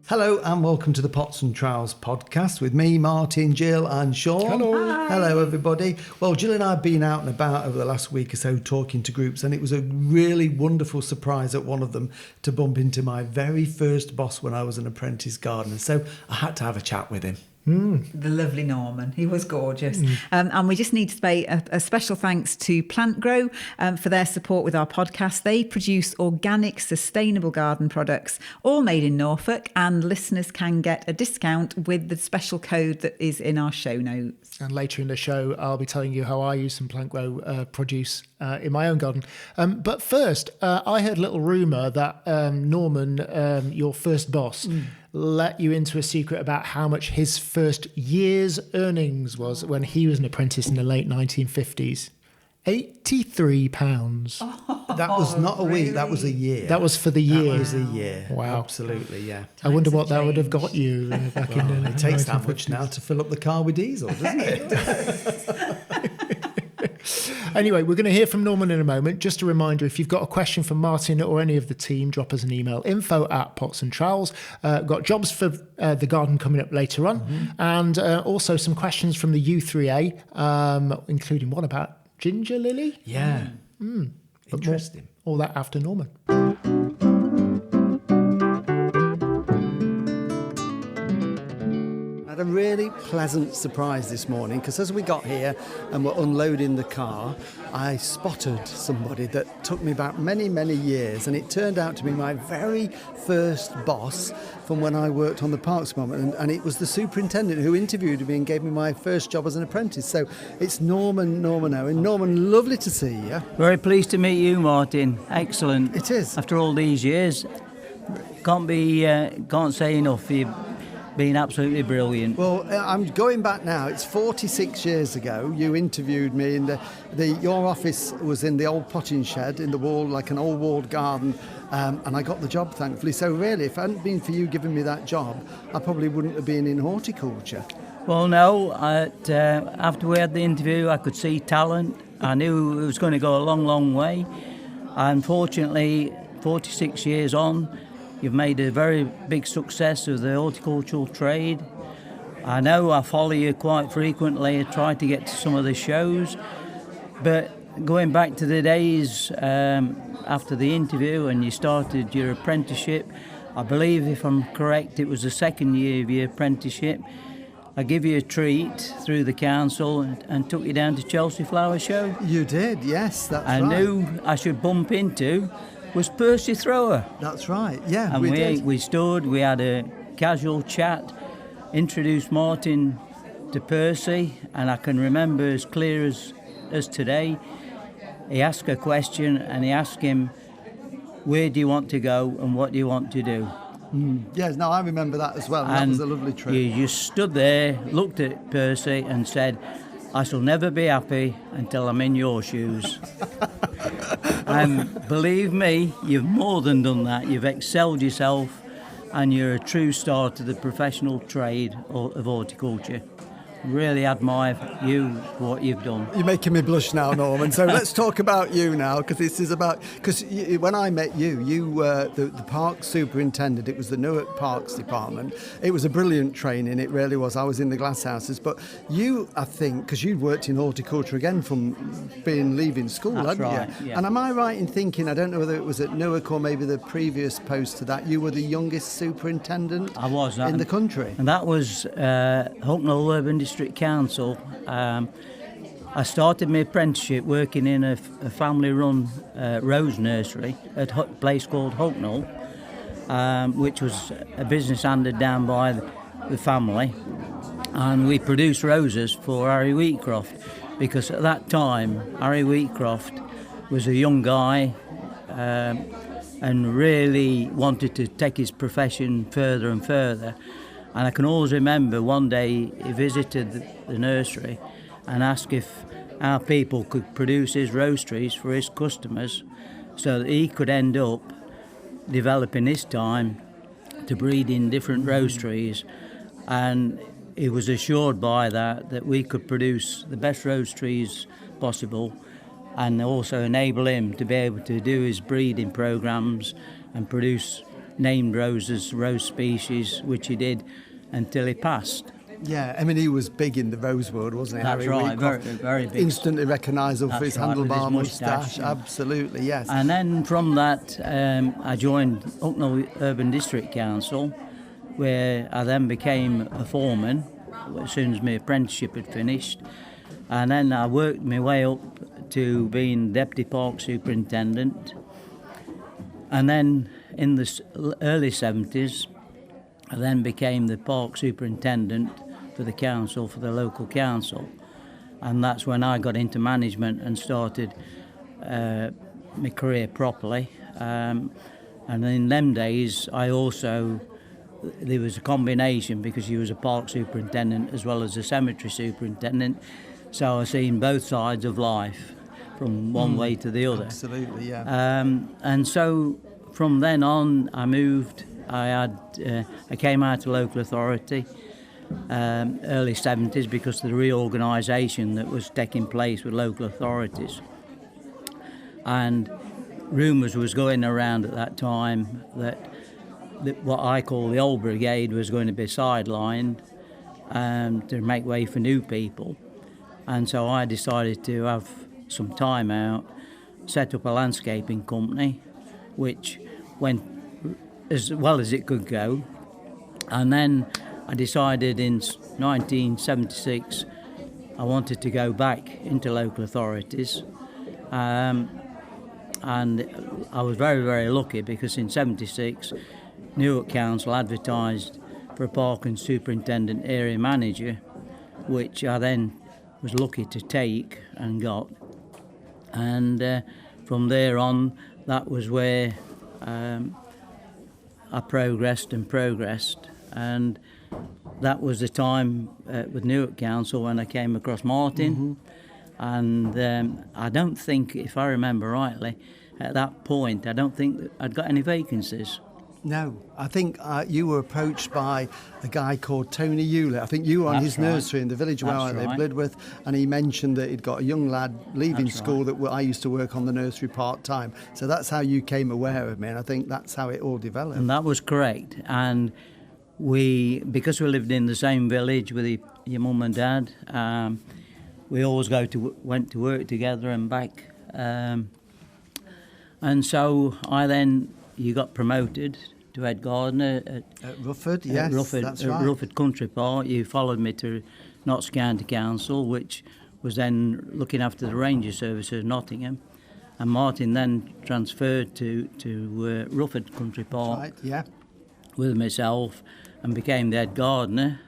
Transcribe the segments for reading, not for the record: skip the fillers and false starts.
Hello and welcome to the Pots and Trowels podcast with me, Martin, Jill and Sean. Hello. Hi. Hello everybody. Well, Jill and I have been out and about over the last week or so talking to groups, and it was a really wonderful surprise at one of them to bump into my very first boss when I was an apprentice gardener. So I had to have a chat with him. The lovely Norman. He was gorgeous. And we just need to pay a special thanks to Plant Grow for their support with our podcast. They produce organic, sustainable garden products, all made in Norfolk, and listeners can get a discount with the special code that is in our show notes. And later in the show, I'll be telling you how I use some Plant Grow produce in my own garden. But first, I heard a little rumour that Norman, your first boss, let you into a secret about how much his first year's earnings was when he was an apprentice in the late 1950s. £83. That was not a week, that was a year. That was for the year. That was a year. Wow. Absolutely, yeah. I wonder what have that would have changed. got you back in the It takes that 1950s. much now to fill up the car with diesel, doesn't it? Anyway, we're going to hear from Norman in a moment. Just a reminder, if you've got a question for Martin or any of the team, drop us an email, info@pots&trowels. Got jobs for the garden coming up later on, and also some questions from the U3A, including one about ginger lily. Yeah. But Interesting. All that after Norman. I had a really pleasant surprise this morning because as we got here and were unloading the car, I spotted somebody that took me back many, many years, and it turned out to be my very first boss from when I worked on the Parks Department, and it was the superintendent who interviewed me and gave me my first job as an apprentice. So it's Norman Owen. Norman, lovely to see you. Very pleased to meet you, Martin. Excellent. It is. After all these years, can't say enough. You've been absolutely brilliant. Well, I'm going back now. It's 46 years ago. You interviewed me, and your office was in the old potting shed in the wall, like an old walled garden, and I got the job, thankfully. So really, if it hadn't been for you giving me that job, I probably wouldn't have been in horticulture. Well, no, after we had the interview, I could see talent. I knew it was going to go a long, long way. Unfortunately, 46 years on, you've made a very big success of the horticultural trade. I know I follow you quite frequently. I try to get to some of the shows. But going back to the days after the interview and you started your apprenticeship, I believe, if I'm correct, it was the second year of your apprenticeship. I give you a treat through the council and took you down to Chelsea Flower Show. You did, yes, that's right. I knew I should bump into was Percy Thrower. That's right, yeah, And we did. we stood, we had a casual chat, introduced Martin to Percy, and I can remember as clear as today, he asked a question and he asked him, where do you want to go and what do you want to do? Yes, no, I remember that as well. That was a lovely trip. You just stood there, looked at Percy and said, I shall never be happy until I'm in your shoes. And believe me, you've more than done that. You've excelled yourself and you're a true star to the professional trade of horticulture. Really admire you for what you've done. You're making me blush now, Norman. So let's talk about you now, because this is about... Because when I met you, you were the park superintendent. It was the Newark Parks Department. It was a brilliant training, it really was. I was in the glasshouses. But you, I think, because you'd worked in horticulture again from leaving school, That's hadn't right, you? yeah. And am I right in thinking, I don't know whether it was at Newark or maybe the previous post to that, you were the youngest superintendent I was in the country? And that was Hucknall Urban District Council. I started my apprenticeship working in a family-run rose nursery at a place called Hucknall, which was a business handed down by the family, and we produced roses for Harry Wheatcroft, because at that time Harry Wheatcroft was a young guy and really wanted to take his profession further and further. And I can always remember one day he visited the nursery and asked if our people could produce his rose trees for his customers so that he could end up developing his time to breed in different rose trees. And he was assured by that we could produce the best rose trees possible and also enable him to be able to do his breeding programs and produce named roses, rose species, which he did until he passed. Yeah, I mean, he was big in the rose world, wasn't he? That's Harry right, Wyckoff? very big. Instantly recognisable for his That's right, with his handlebar moustache. yeah. Absolutely, yes. And then from that, I joined Hucknall Urban District Council, where I then became a foreman as soon as my apprenticeship had finished. And then I worked my way up to being Deputy Park Superintendent. And then in the early 70s, I then became the Park Superintendent for the council, for the local council. And that's when I got into management and started my career properly. And in them days, there was a combination, because you was a park superintendent as well as a cemetery superintendent. So I've seen both sides of life from one way to the other. Absolutely, yeah. And so from then on, I moved. I came out to local authority early 70s because of the reorganisation that was taking place with local authorities. And rumours was going around at that time that what I call the old brigade was going to be sidelined to make way for new people. And so I decided to have some time out, set up a landscaping company, which went as well as it could go. And then I decided in 1976 I wanted to go back into local authorities. And I was very, very lucky, because in 76 Newark Council advertised for a park and superintendent area manager, which I then was lucky to take and got. And from there on, that was where I progressed, and that was the time with Newark Council when I came across Martin. And I don't think, if I remember rightly, at that point, I don't think that I'd got any vacancies. No, I think you were approached by a guy called Tony Hewlett. I think you were on his nursery in the village where I lived, Blidworth, and he mentioned that he'd got a young lad leaving school that I used to work on the nursery part-time. So that's how you came aware of me, and I think that's how it all developed. And that was correct. And because we lived in the same village with your mum and dad, we always went to work together and back. And so you got promoted to head gardener at Rufford, yes, that's right. At Rufford Country Park. You followed me to Notts County Council, which was then looking after the Ranger Services of Nottingham. And Martin then transferred to Rufford Country Park, right, yeah, with myself, and became the head gardener.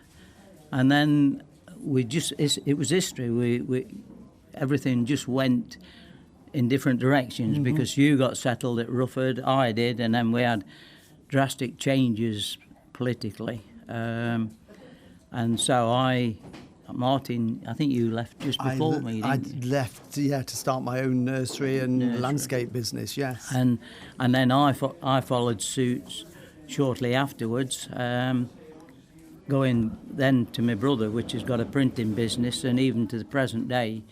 And then it was history. We everything just went in different directions, because you got settled at Rufford, I did, and then we had drastic changes politically. And so Martin, I think you left just before me, didn't you? I left, to start my own nursery and landscape business, yes. And then I followed suit shortly afterwards, going then to my brother, which has got a printing business, and even to the present day,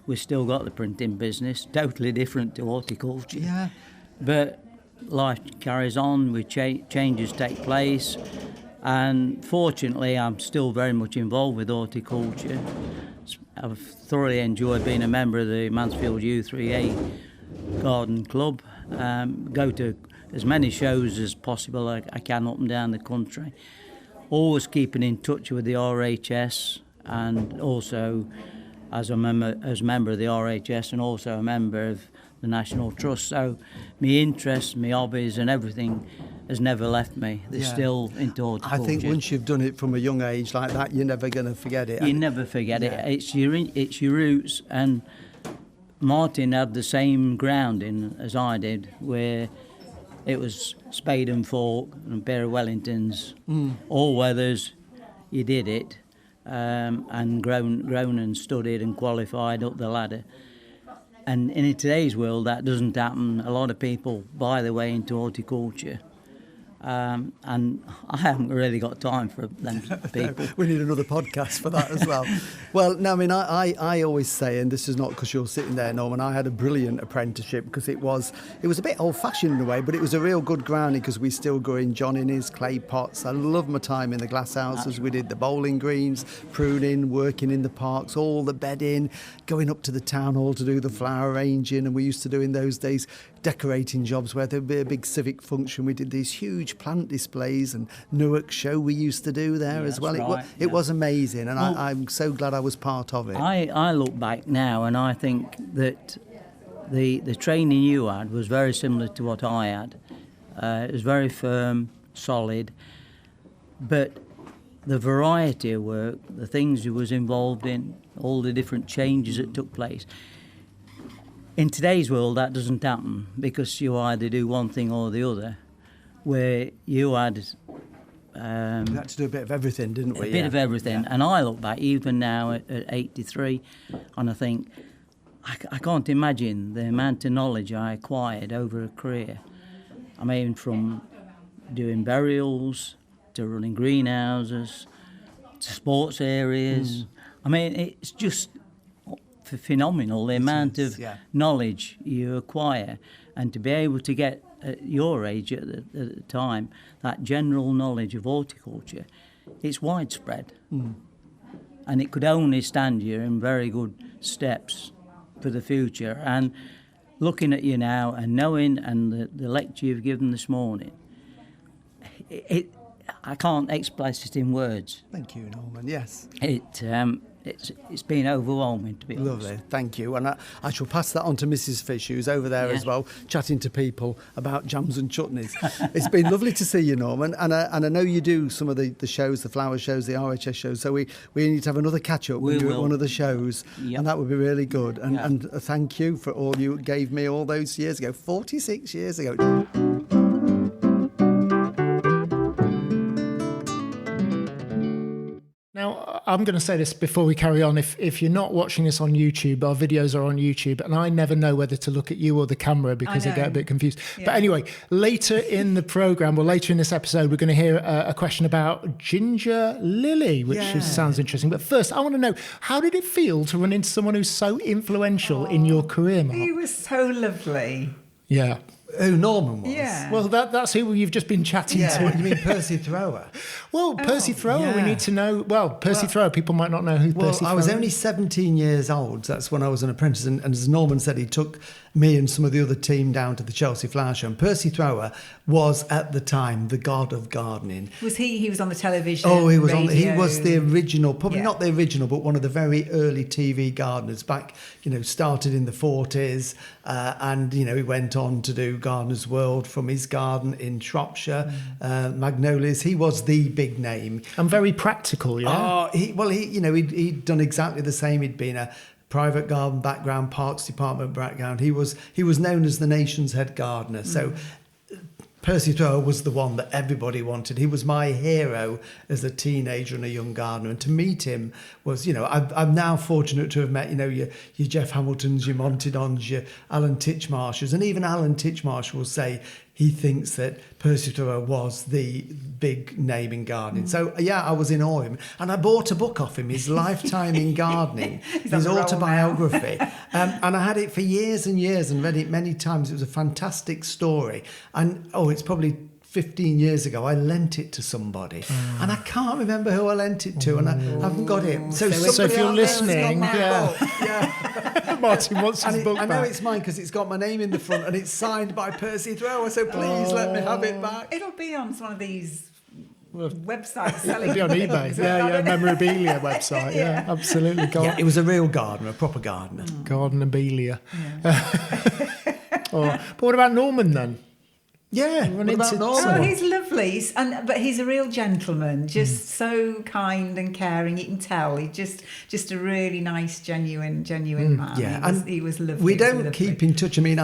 we've still got the printing business, totally different to horticulture. Yeah. But life carries on, changes take place, and fortunately I'm still very much involved with horticulture. I've thoroughly enjoyed being a member of the Mansfield U3A Garden Club, go to as many shows as possible I can up and down the country, always keeping in touch with the RHS, and also as a member of the RHS, and also a member of the National Trust. So my interests, my hobbies and everything has never left me. They're still into horticulture. I think once you've done it from a young age like that, you're never going to forget it. You never forget it. It's your roots. And Martin had the same grounding as I did, where it was spade and fork and a pair of Wellingtons, all weathers. You did it. And grown and studied and qualified up the ladder. And in today's world, that doesn't happen. A lot of people buy their way into horticulture, And I haven't really got time for them people. We need another podcast for that as well. Well, no, I mean, I always say, and this is not because you're sitting there, Norman, I had a brilliant apprenticeship because it was a bit old-fashioned in a way, but it was a real good grounding because we still grew in John in his clay pots. I loved my time in the glass houses. We did the bowling greens, pruning, working in the parks, all the bedding, going up to the town hall to do the flower arranging, and we used to do in those days decorating jobs where there'd be a big civic function. We did these huge plant displays and Newark show we used to do there as well. Right, It was amazing, and I'm so glad I was part of it. I look back now and I think that the training you had was very similar to what I had. It was very firm, solid, but the variety of work, the things you was involved in, all the different changes that took place. In today's world, that doesn't happen because you either do one thing or the other. Where you had, we had to do a bit of everything, didn't we? A bit of everything, and I look back even now at 83, and I think I can't imagine the amount of knowledge I acquired over a career. I mean, from doing burials to running greenhouses to sports areas. I mean, it's just phenomenal the amount of knowledge you acquire, and to be able to get at your age at the time that general knowledge of horticulture, it's widespread, and it could only stand you in very good steps for the future. And looking at you now and knowing, and the lecture you've given this morning, I can't express it in words. Thank you, Norman. Yes. It's been overwhelming, to be honest. Lovely, thank you. And I shall pass that on to Mrs. Fish, who's over there as well, chatting to people about jams and chutneys. It's been lovely to see you, Norman. And I know you do some of the shows, the flower shows, the RHS shows, so we need to have another catch-up when you're at one of the shows, and that would be really good. And thank you for all you gave me all those years ago, 46 years ago. Now, I'm going to say this before we carry on. If you're not watching this on YouTube, our videos are on YouTube, and I never know whether to look at you or the camera because I get a bit confused. Yeah. But anyway, later in the programme, or later in this episode, we're going to hear a question about ginger lily, which sounds interesting. But first, I want to know, how did it feel to run into someone who's so influential in your career, Mark? He was so lovely. Yeah. Who Norman was? Yeah. Well, that's who you've just been chatting to. You mean Percy Thrower? Well, Percy Thrower, we need to know. Well, Percy Thrower, people might not know who Percy Thrower is. I was only 17 years old. That's when I was an apprentice. And as Norman said, he took me and some of the other team down to the Chelsea Flower Show. And Percy Thrower was, at the time, the god of gardening. Was he? He was on the television. Oh, he was radio. He was the original, probably not the original, but one of the very early TV gardeners back, started in the 40s. And, he went on to do Gardener's World from his garden in Shropshire, Magnolias. He was the big name. And very practical, yeah? Oh, he'd done exactly the same. He'd been a private garden background, parks department background. He was known as the nation's head gardener. So Percy Thrower was the one that everybody wanted. He was my hero as a teenager and a young gardener. And to meet him was, I'm now fortunate to have met, your Jeff Hamiltons, your Montidons, your Alan Titchmarshes. And even Alan Titchmarsh will say he thinks that Percy Thrower was the big name in gardening. So, I was in awe of him. And I bought a book off him, his Lifetime in Gardening, his autobiography. And I had it for years and years and read it many times. It was a fantastic story. And, it's probably 15 years ago, I lent it to somebody. And I can't remember who I lent it to, and I haven't got it. So if you're listening, Martin wants his book back. I know it's mine because it's got my name in the front and it's signed by Percy Thrower, so please let me have it back. It'll be on one of these websites selling. It'll be on eBay. Memorabilia website. Yeah, absolutely. It was a real gardener, a proper gardener. Gardenabilia. But what about Norman then? Yeah, what about Norman? Oh, he's lovely, but he's a real gentleman, just so kind and caring. You can tell he's just a really nice, genuine man. Yeah, he was lovely. We don't keep in touch. I mean,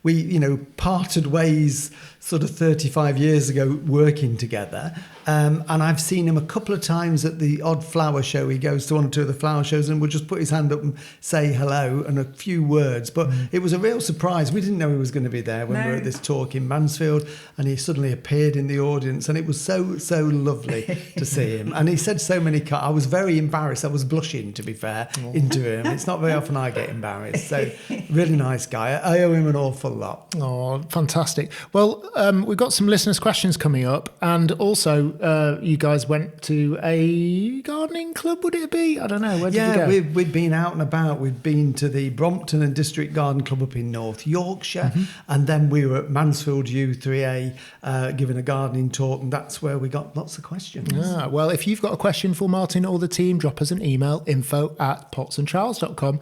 we parted ways sort of 35 years ago working together. And I've seen him a couple of times at the odd flower show. He goes to one or two of the flower shows and will just put his hand up and say hello and a few words. But it was a real surprise. We didn't know he was going to be there when we were at this talk in Mansfield. Mansfield, and he suddenly appeared in the audience, and it was so lovely to see him. And he said so many. I was very embarrassed. I was blushing, to be fair, into him. It's not very often I get embarrassed. So really nice guy. I owe him an awful lot. Oh, fantastic. Well, we've got some listeners' questions coming up, and also you guys went to a gardening club, would it be? I don't know. Where did you go? We'd been out and about. We'd been to the Brompton and District Garden Club up in North Yorkshire, and then we were at Mansfield U3A giving a gardening talk, and that's where we got lots of questions. Well, if you've got a question for Martin or the team, drop us an email, info@potsandtrowels.com.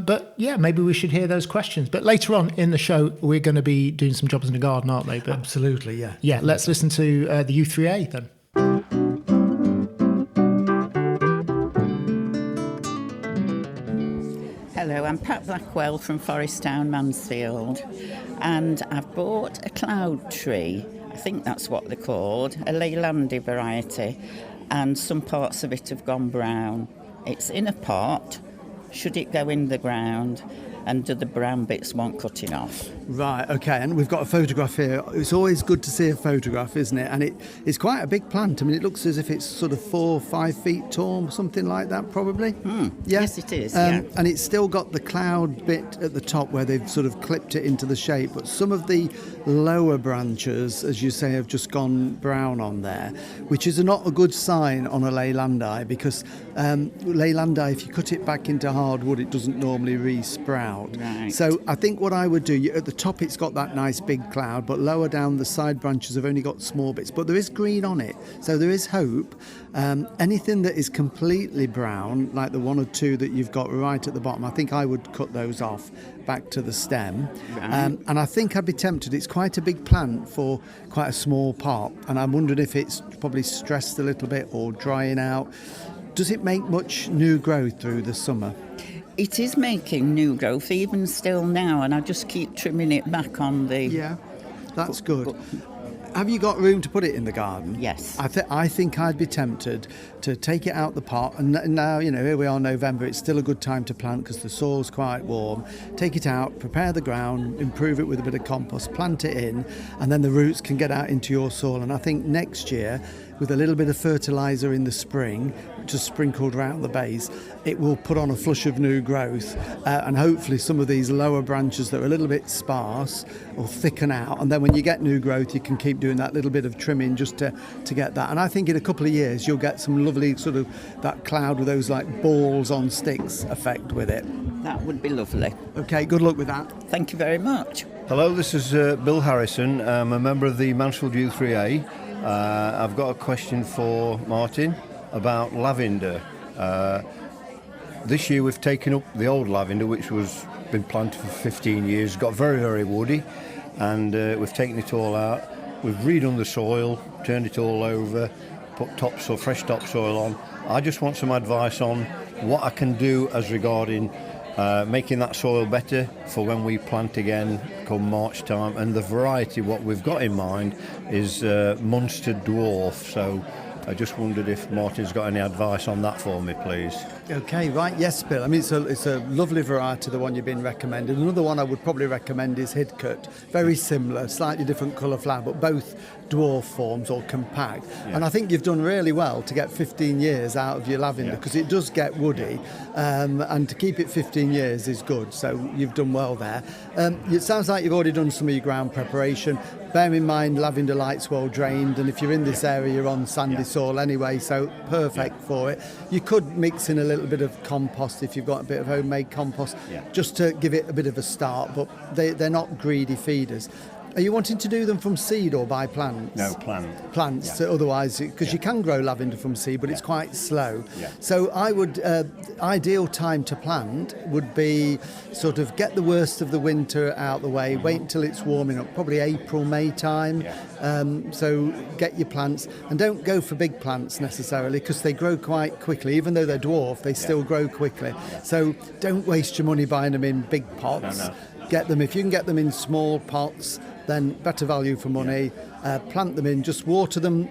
But yeah, maybe we should hear those questions. But later on in the show, we're going to be doing some jobs in the garden, aren't we? But absolutely, yeah. Yeah, let's listen to the U3A then. Hello, I'm Pat Blackwell from Forest Town, Mansfield, and I've bought a cloud tree. I think that's what they're called, a Lavender variety, and some parts of it have gone brown. It's in a pot. Should it go in the ground? And do the brown bits want cutting off? Right, okay, and we've got a photograph here. It's always good to see a photograph, isn't it? And it's quite a big plant. I mean, it looks as if it's sort of 4 or 5 feet tall, something like that, probably. Yeah? Yes, it is, yeah. And it's still got the cloud bit at the top where they've sort of clipped it into the shape, but some of the lower branches, as you say, have just gone brown on there, which is not a good sign on a Leylandii, because Leylandii, if you cut it back into hardwood, it doesn't normally re-sprout. Right. So I think what I would do, at the top it's got that nice big cloud, but lower down the side branches have only got small bits, but there is green on it, so there is hope. Anything that is completely brown, like the 1 or 2 that you've got right at the bottom, I think I would cut those off back to the stem. Right. And I think I'd be tempted. It's quite a big plant for quite a small pot, and I'm wondering if it's probably stressed a little bit or drying out. Does it make much new growth through the summer? It is making new growth, even still now, and I just keep trimming it back on the... Yeah, that's good. Have you got room to put it in the garden? Yes. I think I'd be tempted to take it out the pot, and now, here we are, November, it's still a good time to plant because the soil's quite warm. Take it out, prepare the ground, improve it with a bit of compost, plant it in, and then the roots can get out into your soil. And I think next year, with a little bit of fertiliser in the spring, just sprinkled around the base, it will put on a flush of new growth, and hopefully some of these lower branches that are a little bit sparse will thicken out, and then when you get new growth you can keep doing that little bit of trimming just to get that. And I think in a couple of years you'll get some lovely sort of that cloud with those like balls on sticks effect with it. That would be lovely. Okay, good luck with that. Thank you very much. Hello, this is Bill Harrison. I'm a member of the Mansfield U3A. I've got a question for Martin about lavender. This year we've taken up the old lavender, which was been planted for 15 years, got very, very woody, and we've taken it all out. We've redone the soil, turned it all over, put fresh topsoil on. I just want some advice on what I can do as regarding making that soil better for when we plant again come March time. And the variety, what we've got in mind is Munster Dwarf. So I just wondered if Martin's got any advice on that for me, please. Okay, right, yes, Bill. I mean, it's a lovely variety, the one you've been recommended. Another one I would probably recommend is Hidcote. Very similar, slightly different colour flower, but both dwarf forms or compact. Yeah. And I think you've done really well to get 15 years out of your lavender, because it does get woody, and to keep it 15 years is good. So you've done well there. It sounds like you've already done some of your ground preparation. Bear in mind, lavender light's well drained, and if you're in this area, you're on sandy soil anyway, so perfect for it. You could mix in a little bit of compost if you've got a bit of homemade compost, just to give it a bit of a start, but they're not greedy feeders. Are you wanting to do them from seed or by plants? No, plant. Plants, so otherwise, because you can grow lavender from seed, but it's quite slow. Yeah. So I would, ideal time to plant would be sort of get the worst of the winter out the way, wait until it's warming up, probably April, May time. So get your plants, and don't go for big plants necessarily, because they grow quite quickly. Even though they're dwarf, they still grow quickly. So don't waste your money buying them in big pots. No. Get them, if you can get them in small pots, then better value for money. Plant them in, just water them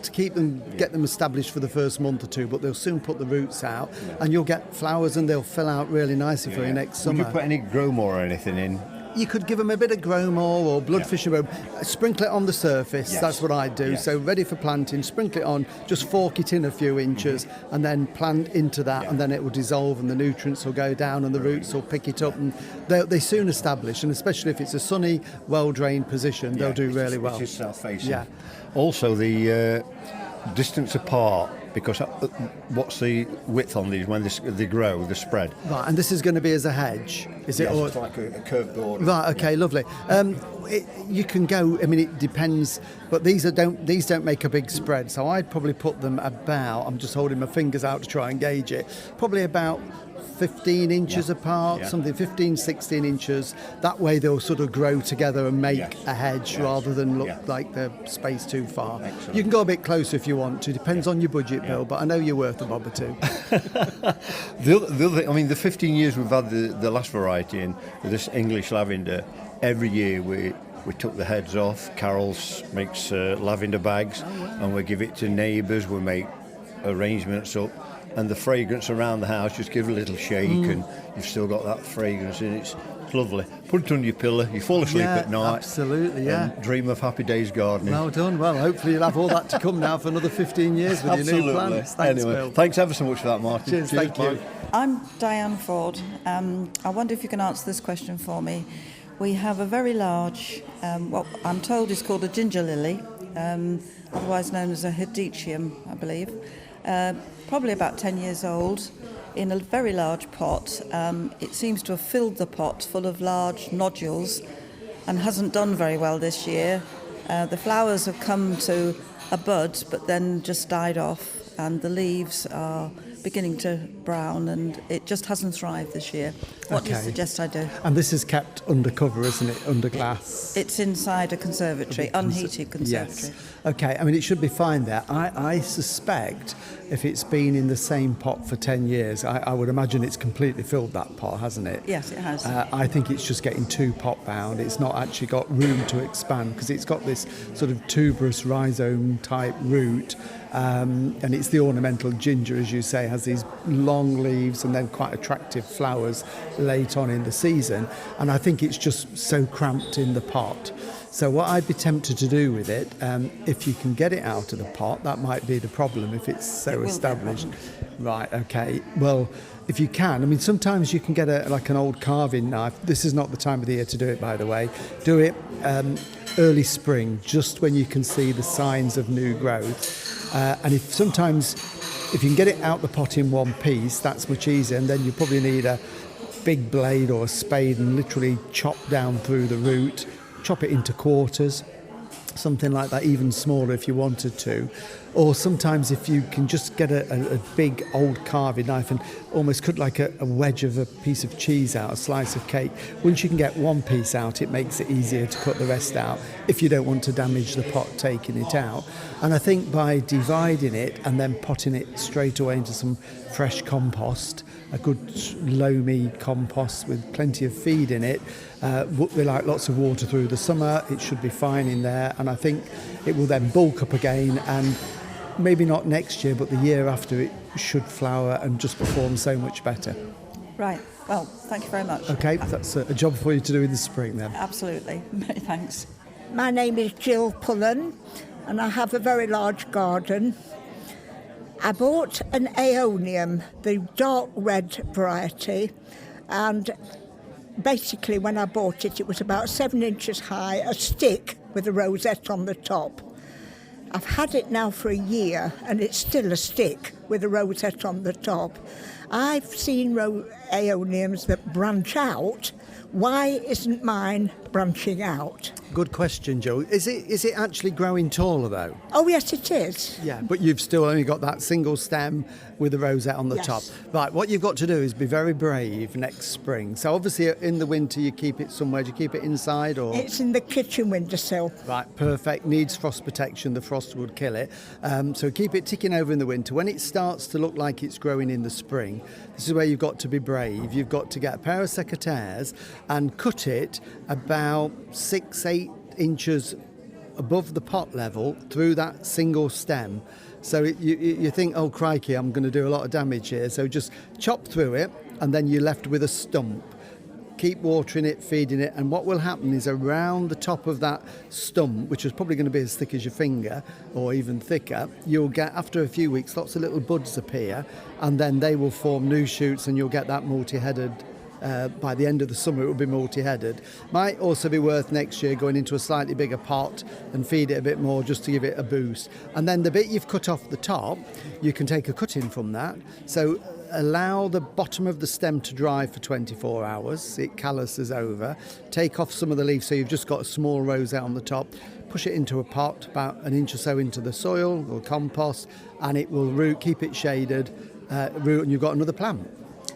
to keep them, get them established for the first month or two, but they'll soon put the roots out, and you'll get flowers and they'll fill out really nicely for you next summer. Would you put any grow more or anything in? you could give them a bit of Gromor or bloodfish and sprinkle it on the surface. Yes. That's what I do. Yes. So ready for planting, sprinkle it on, just fork it in a few inches, and then plant into that, and then it will dissolve, and the nutrients will go down, and the roots will pick it up, and they soon establish. And especially if it's a sunny, well-drained position, they'll do really well. It is south-facing. Yeah. Also, the distance apart, because what's the width on these when they grow, the spread? Right, and this is going to be as a hedge, is it? Yes, Or it's like a curved border. right, okay, lovely. You can go. I mean, it depends, but these don't make a big spread. So I'd probably put them about. I'm just holding my fingers out to try and gauge it. Probably about 15 inches apart, something 15, 16 inches. That way they'll sort of grow together and make a hedge rather than look like they're spaced too far. Excellent. You can go a bit closer if you want to. Depends on your budget, Bill, but I know you're worth a bob or two. The other, I mean, the 15 years we've had the last variety in this English lavender, every year we took the heads off. Carol's makes lavender bags, and we give it to neighbours. We make arrangements up, and the fragrance around the house just give a little shake, and you've still got that fragrance, and it's lovely. Put it under your pillow. You fall asleep at night. Absolutely, and dream of happy days gardening. Well done. Well, hopefully you'll have all that to come now for another 15 years with your new plants. Thanks, Anyway, Bill. thanks ever so much for that, Martin. Cheers, thank you. Mike. I'm Diane Ford. I wonder if you can answer this question for me. We have a very large, what I'm told is called a ginger lily, otherwise known as a hedychium, I believe, probably about 10 years old, in a very large pot. It seems to have filled the pot full of large nodules and hasn't done very well this year. The flowers have come to a bud but then just died off, and the leaves are beginning to brown, and it just hasn't thrived this year. What do you suggest I do? And this is kept under cover, isn't it? Under glass. It's inside a conservatory, unheated conservatory. Yes. Okay, I mean, it should be fine there. I suspect if it's been in the same pot for 10 years, I would imagine it's completely filled that pot, hasn't it? Yes, it has. I think it's just getting too pot bound. It's not actually got room to expand because it's got this sort of tuberous rhizome type root. And it's the ornamental ginger, as you say, has these long leaves and then quite attractive flowers late on in the season. And I think it's just so cramped in the pot. So what I'd be tempted to do with it, if you can get it out of the pot, that might be the problem if it's so established. Right, okay. Well, if you can, I mean, sometimes you can get like an old carving knife. This is not the time of the year to do it, by the way. Do it early spring, just when you can see the signs of new growth. And if you can get it out the pot in one piece, that's much easier. And then you probably need a big blade or a spade and literally chop down through the root, chop it into quarters, something like that, even smaller if you wanted to. Or sometimes if you can just get a big old carving knife and almost cut like a wedge of a piece of cheese out, a slice of cake. Once you can get one piece out, it makes it easier to cut the rest out if you don't want to damage the pot taking it out. And I think by dividing it and then potting it straight away into some fresh compost, a good loamy compost with plenty of feed in it, we like lots of water through the summer, it should be fine in there, and I think it will then bulk up again, and maybe not next year but the year after it should flower and just perform so much better. Right. Well, thank you very much. Okay, that's a job for you to do in the spring then. Absolutely. Many thanks. My name is Jill Pullen and I have a very large garden. I bought an Aeonium, the dark red variety, and basically when I bought it, it was about 7 inches high, a stick with a rosette on the top. I've had it now for a year and it's still a stick with a rosette on the top. I've seen Aeoniums that branch out. Why isn't mine branching out? Good question, Joe. Is it actually growing taller though? Oh yes, it is. Yeah, but you've still only got that single stem with the rosette on the top. Right, what you've got to do is be very brave next spring. So obviously in the winter you keep it somewhere. Do you keep it inside or? It's in the kitchen windowsill. Right, perfect. Needs frost protection. The frost would kill it. So keep it ticking over in the winter. When it starts to look like it's growing in the spring, this is where you've got to be brave. You've got to get a pair of secateurs and cut it about 6-8 inches above the pot level through that single stem. So you think, oh crikey, I'm going to do a lot of damage here. So just chop through it and then you're left with a stump. keep watering it, feeding it, and what will happen is around the top of that stump, which is probably going to be as thick as your finger or even thicker, you'll get, after a few weeks, lots of little buds appear, and then they will form new shoots, and you'll get that multi-headed. By the end of the summer, it will be multi-headed. Might also be worth next year going into a slightly bigger pot and feed it a bit more just to give it a boost. And then the bit you've cut off the top, you can take a cutting from that. So allow the bottom of the stem to dry for 24 hours. It calluses over. Take off some of the leaves so you've just got a small rosette on the top. Push it into a pot about an inch or so into the soil or compost, and it will root, keep it shaded, root, and you've got another plant.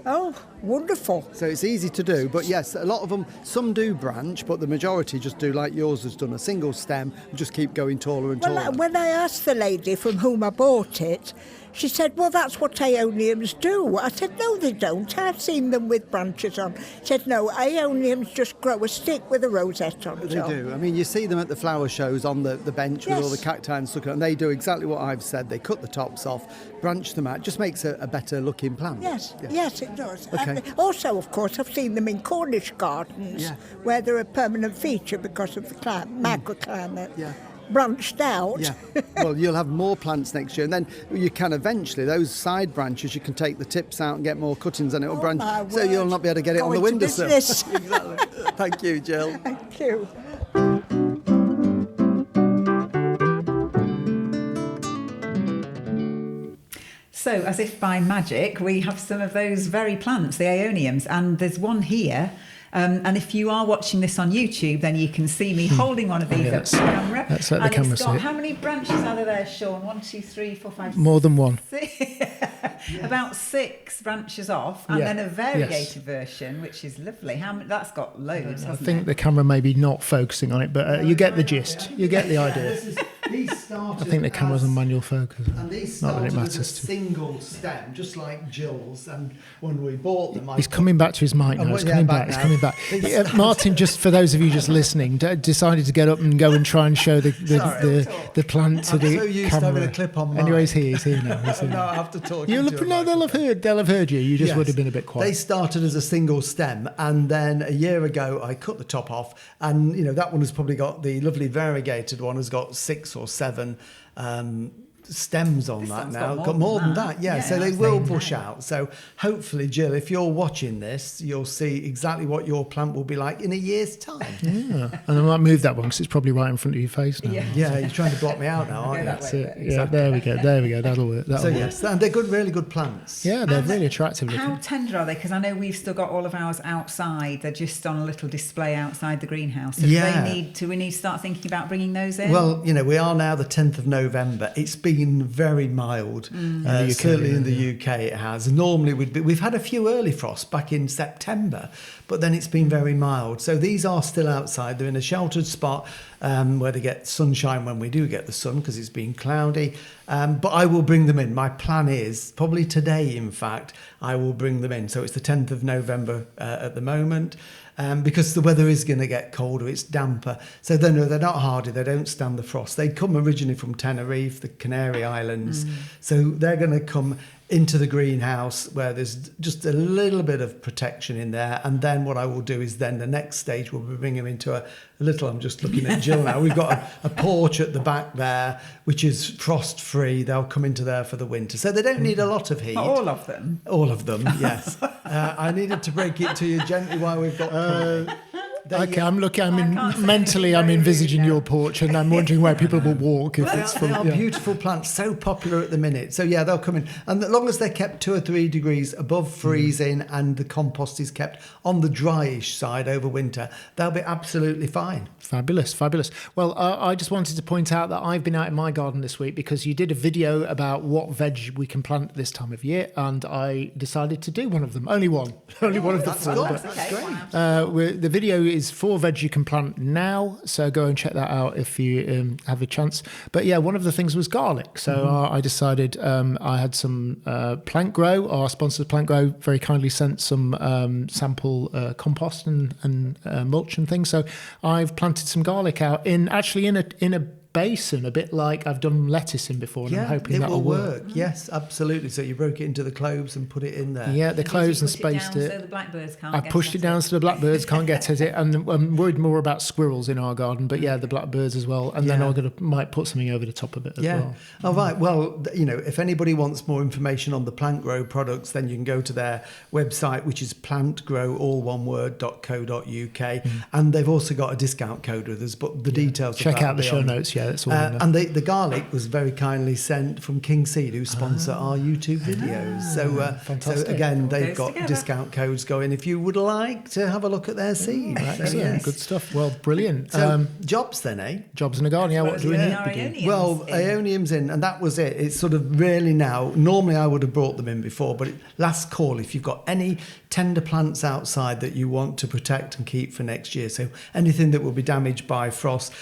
Oh, wonderful. So it's easy to do, but yes, a lot of them, some do branch, but the majority just do like yours has done, a single stem, and just keep going taller and taller. Well, when I asked the lady from whom I bought it, she said, well, that's what aeoniums do. I said, no, they don't. I've seen them with branches on. She said, no, aeoniums just grow a stick with a rosette on They top. do. I mean, you see them at the flower shows on the bench with all the cacti and stuff, and they do exactly what I've said. They cut the tops off, branch them out, just makes a better looking plant. Yes, it does. Okay. And also, of course, I've seen them in Cornish gardens where they're a permanent feature because of the microclimate. Yeah. Branched out. Yeah. Well, you'll have more plants next year, and then you can eventually, those side branches, you can take the tips out and get more cuttings, and it'll branch. So you'll not be able to get it on the windowsill. Exactly. Thank you, Jill. Thank you. So, as if by magic, we have some of those very plants, the aeoniums, and there's one here. And if you are watching this on YouTube, then you can see me holding one of these up to the camera. Let's let the camera it's see got, it. how many branches are there, Sean? 1, 2, 3, 4, 5, More than one. About 6 branches off, and then a variegated version, which is lovely. That's got loads, I think the camera may be not focusing on it, but you get the gist. You get the idea. I think the camera's on manual focus. And these Not that started it as a matters. single stem, just like Jill's. And when we bought them, He's coming back to his mic now. He's coming back. He's coming back. Martin, just for those of you just listening, decided to get up and go and try and show the plant to the so used camera. to having a clip on Anyway, mic. He's here now. No, I have to talk. They'll have heard you. You just would have been a bit quiet. They started as a single stem, and then a year ago I cut the top off, and that one has probably got, the lovely variegated one has got 6 or 7 stems on that now. Got more than that, yeah. So they will bush out. So hopefully, Jill, if you're watching this, you'll see exactly what your plant will be like in a year's time. Yeah, and I might move that one because it's probably right in front of your face now. Yeah, you're trying to block me out now, aren't you? That's it. Yeah, there we go. That'll work. So yes, and they're good, really good plants. Yeah, they're really attractive looking. How tender are they? Because I know we've still got all of ours outside. They're just on a little display outside the greenhouse. So do we need to start thinking about bringing those in? Well, we are now the 10th of November. It's been very mild. Certainly in the UK it has. Normally we've had a few early frosts back in September, but then it's been very mild. So these are still outside. They're in a sheltered spot where they get sunshine when we do get the sun, because it's been cloudy. But I will bring them in. My plan is, probably today in fact, I will bring them in. So it's the 10th of November at the moment. Because the weather is going to get colder, it's damper. So they're not hardy, they don't stand the frost. They come originally from Tenerife, the Canary Islands. So they're going to come into the greenhouse where there's just a little bit of protection in there. And then what I will do is then the next stage will be bring them into a little, I'm just looking at Jill now, we've got a porch at the back there, which is frost free. They'll come into there for the winter. So they don't need a lot of heat. All of them? All of them, yes. I needed to break it to you gently while we've got company. I'm mentally I'm envisaging your porch, and I'm wondering where people will walk if it's full. They are beautiful plants, so popular at the minute. So yeah, they'll come in, and as long as they're kept 2 or 3 degrees above freezing, and the compost is kept on the dryish side over winter, they'll be absolutely fine. Fabulous. Well, I just wanted to point out that I've been out in my garden this week because you did a video about what veg we can plant this time of year, and I decided to do one of them. Only one of the 4. That's great. The video is 4 veg you can plant now, so go and check that out if you have a chance. But yeah, one of the things was garlic. So I decided I had some Plant Grow, our sponsor Plant Grow, very kindly sent some sample compost and mulch and things. So I've planted some garlic out in a basin, a bit like I've done lettuce in before, and I'm hoping that'll work. Yes, absolutely. So you broke it into the cloves and put it in there. Yeah, the cloves and spaced it. So the blackbirds can't I pushed it down so the blackbirds can't get at it, and I'm worried more about squirrels in our garden, but the blackbirds as well. And then might put something over the top of it as well. Oh, right. Well, if anybody wants more information on the Plant Grow products, then you can go to their website, which is plantgrow.co.uk, and they've also got a discount code with us. But the details. Check out the show notes. Yeah, that's all. And the garlic was very kindly sent from King Seed, who sponsor our YouTube videos. Fantastic. So again, they've got discount codes going if you would like to have a look at their seed. Good stuff. Well, brilliant. So jobs then, eh? Jobs in the garden. Yeah, what do we need? Well, Aeonium's in, and that was it. It's sort of really now. Normally, I would have brought them in before, but last call if you've got any tender plants outside that you want to protect and keep for next year. So anything that will be damaged by frost,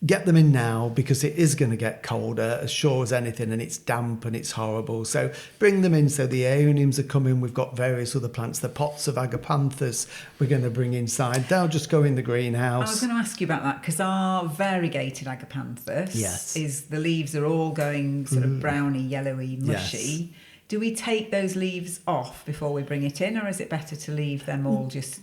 get them in now, because it is going to get colder as sure as anything, and it's damp and it's horrible. So bring them in. So the Aeoniums are coming. We've got various other plants. The pots of agapanthus we're going to bring inside. They'll just go in the greenhouse. I was going to ask you about that, because our variegated agapanthus is the leaves are all going sort of browny, yellowy, mushy. Yes. Do we take those leaves off before we bring it in, or is it better to leave them all just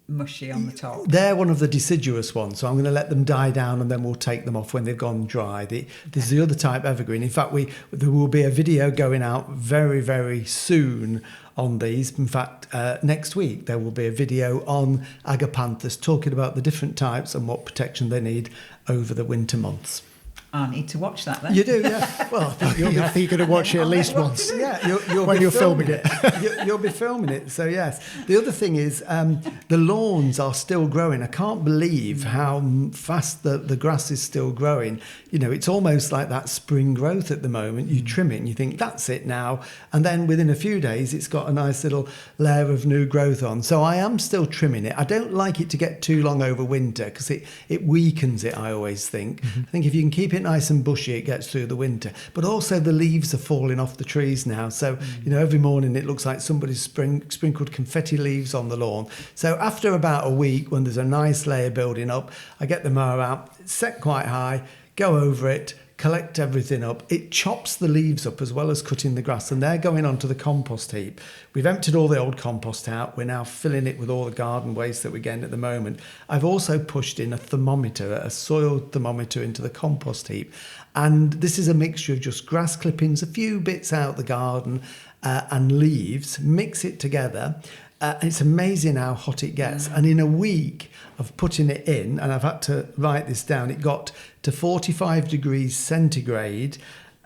mushy on the top? They're one of the deciduous ones, so I'm going to let them die down and then we'll take them off when they've gone dry. There's the other type, evergreen. In fact, there will be a video going out very, very soon on these. In fact, next week there will be a video on agapanthus talking about the different types and what protection they need over the winter months. I need to watch that then. You do, yeah. Well, I think you're going to watch it at least once. Yeah, you're filming it. You'll be filming it. So yes. The other thing is the lawns are still growing. I can't believe how fast the grass is still growing. It's almost like that spring growth at the moment. You trim it and you think that's it now, and then within a few days it's got a nice little layer of new growth on. So I am still trimming it. I don't like it to get too long over winter because it weakens it. I always think. I think if you can keep it nice and bushy, it gets through the winter. But also the leaves are falling off the trees now, so every morning it looks like somebody's sprinkled confetti leaves on the lawn. So after about a week, when there's a nice layer building up, I get the mower out, set quite high, go over it, collect everything up. It chops the leaves up as well as cutting the grass, and they're going onto the compost heap. We've emptied all the old compost out. We're now filling it with all the garden waste that we're getting at the moment. I've also pushed in a thermometer, a soil thermometer, into the compost heap. And this is a mixture of just grass clippings, a few bits out the garden, and leaves. Mix it together. And it's amazing how hot it gets. And in a week of putting it in, and I've had to write this down, it got to 45 degrees centigrade,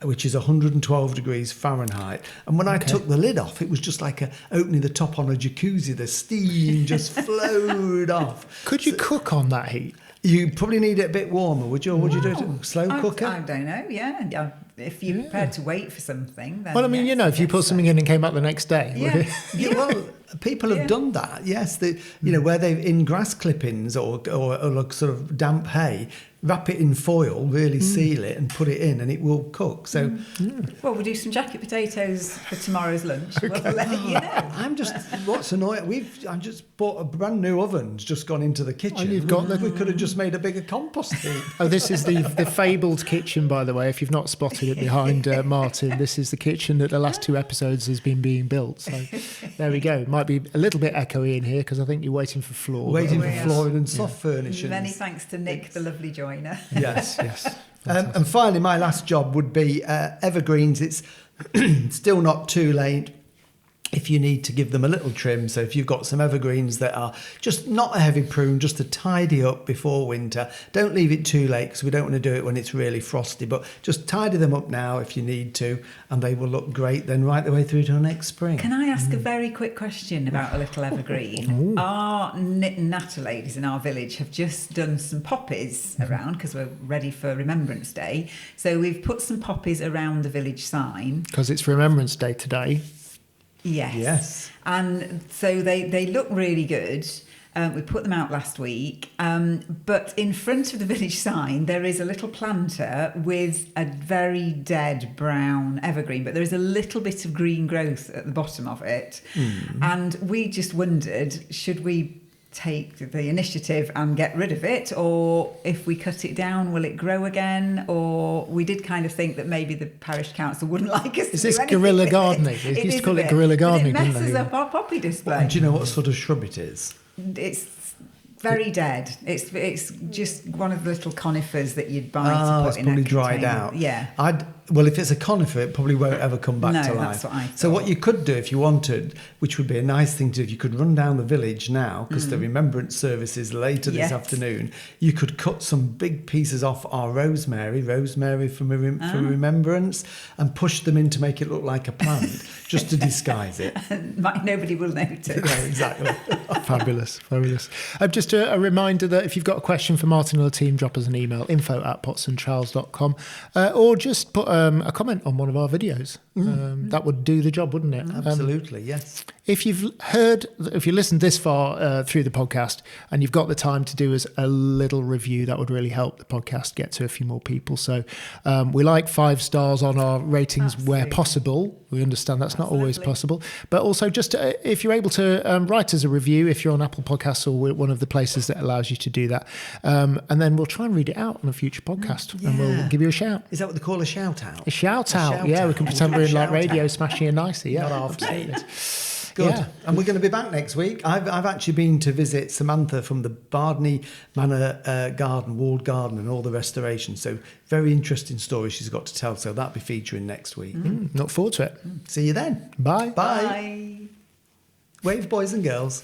which is 112 degrees Fahrenheit. And when I took the lid off, it was just like opening the top on a jacuzzi. The steam just flowed off. Could you cook on that heat? You probably need it a bit warmer, would you? Or would you do it slow cooker? I don't know, yeah. If you're prepared to wait for something, then... Well, I mean, if you put something in and came back the next day, would it? Well, people have done that, yes. Where they've in grass clippings or like sort of damp hay, wrap it in foil, really seal it and put it in, and it will cook. So, well, we'll do some jacket potatoes for tomorrow's lunch. We'll let you know. What's annoying? I've just bought a brand new oven's just gone into the kitchen. And you've got we could have just made a bigger compost heap. Oh, this is the fabled kitchen, by the way. If you've not spotted it behind Martin, this is the kitchen that the last 2 episodes has been being built. So there we go. Might be a little bit echoey in here because I think you're waiting for floor. Waiting for flooring and soft furnishings. Many thanks to Nick, the lovely joiner. Yes. And finally, my last job would be evergreens. It's still not too late if you need to give them a little trim. So if you've got some evergreens that are just not a heavy prune, just to tidy up before winter, don't leave it too late because we don't want to do it when it's really frosty, but just tidy them up now if you need to, and they will look great then right the way through till next spring. Can I ask a very quick question about a little evergreen? Our Natter ladies in our village have just done some poppies around because we're ready for Remembrance Day. So we've put some poppies around the village sign. Because it's Remembrance Day today. Yes. And so they look really good. We put them out last week. But in front of the village sign, there is a little planter with a very dead brown evergreen, but there is a little bit of green growth at the bottom of it. And we just wondered, should we take the initiative and get rid of it, or if we cut it down, will it grow again? Or we did kind of think that maybe the parish council wouldn't like us. Is this guerrilla gardening? They used to call it guerrilla gardening, It didn't messes they? up our poppy display. And do you know what sort of shrub it is? It's very dead. It's just one of the little conifers that you'd buy to put it's in probably a dried container. out. Yeah. Well, if it's a conifer, it probably won't ever come back to life. That's what I So thought. what you could do if you wanted, which would be a nice thing to do, if you could run down the village now, because the remembrance service is later this Yes. afternoon, you could cut some big pieces off our rosemary for remembrance, and push them in to make it look like a plant, just to disguise it. Nobody will notice. Yeah, exactly. Fabulous. Just a reminder that if you've got a question for Martin or the team, drop us an email, info@potsandtrowels.com, or just put a comment on one of our videos. That would do the job, wouldn't it? Absolutely, yes. If you listened this far through the podcast and you've got the time to do us a little review, that would really help the podcast get to a few more people. So we like 5 stars on our ratings where possible. We understand that's not always possible. But also just if you're able to write us a review, if you're on Apple Podcasts or one of the places that allows you to do that. And then we'll try and read it out on a future podcast and we'll give you a shout. Is that what they call a shout out? A shout out. shout Yeah, out. we can pretend we're in like Shout radio out. smashing it nicely. Yeah, Not half absolutely. Good. Yeah. And we're going to be back next week. I've actually been to visit Samantha from the Bardney Manor garden, walled garden, and all the restoration. So very interesting story she's got to tell. So that'll be featuring next week. Look forward to it. See you then. Bye. Bye. Wave, boys and girls.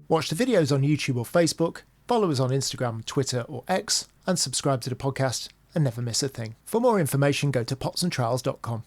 Watch the videos on YouTube or Facebook, follow us on Instagram, Twitter or X, and subscribe to the podcast and never miss a thing. For more information, go to potsandtrowels.com.